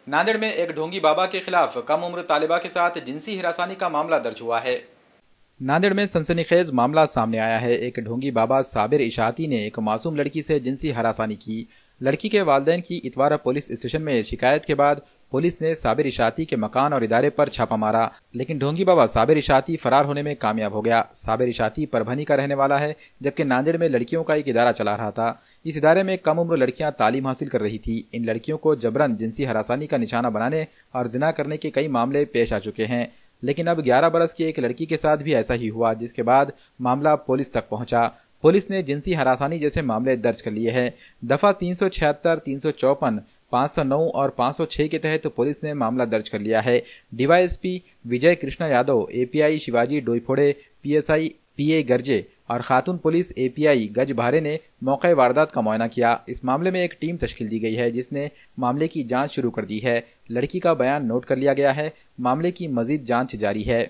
नांदेड़ में एक ढोंगी बाबा के खिलाफ कम उम्र तालिबा के साथ जिनसी हिरासानी का मामला दर्ज हुआ है। नांदेड़ में सनसनीखेज मामला सामने आया है। एक ढोंगी बाबा साबिर इशाती ने एक मासूम लड़की से जिनसी हरासानी की। लड़की के वालिदैन की इतवारा पुलिस स्टेशन में शिकायत के बाद पुलिस ने साबिर इशाती के मकान और इदारे पर छापा मारा, लेकिन ढोंगी बाबा साबिर इशाती फरार होने में कामयाब हो गया। साबिर इशाती परभनी का रहने वाला है, जबकि नांदेड़ में लड़कियों का एक इदारा चला रहा था। इस इदारे में कम उम्र लड़कियां तालीम हासिल कर रही थी। इन लड़कियों को जबरन जिनसी हरासानी का निशाना बनाने और जिना करने के कई मामले पेश आ चुके हैं, लेकिन अब 11 बरस की एक लड़की के साथ भी ऐसा ही हुआ, जिसके बाद मामला पुलिस तक पहुंचा। पुलिस ने जिनसी हरासानी जैसे मामले दर्ज कर लिए हैं। दफा 376, 354, 509 और 506 के तहत पुलिस ने मामला दर्ज कर लिया है। डीवाईएसपी विजय कृष्णा यादव, एपीआई शिवाजी डोईफोड़े, पीएसआई पीए गर्जे और खातून पुलिस एपीआई गज भारे ने मौके वारदात का मुआयना किया। इस मामले में एक टीम तश्कील दी गई है, जिसने मामले की जांच शुरू कर दी है। लड़की का बयान नोट कर लिया गया है। मामले की मजीद जांच जारी है।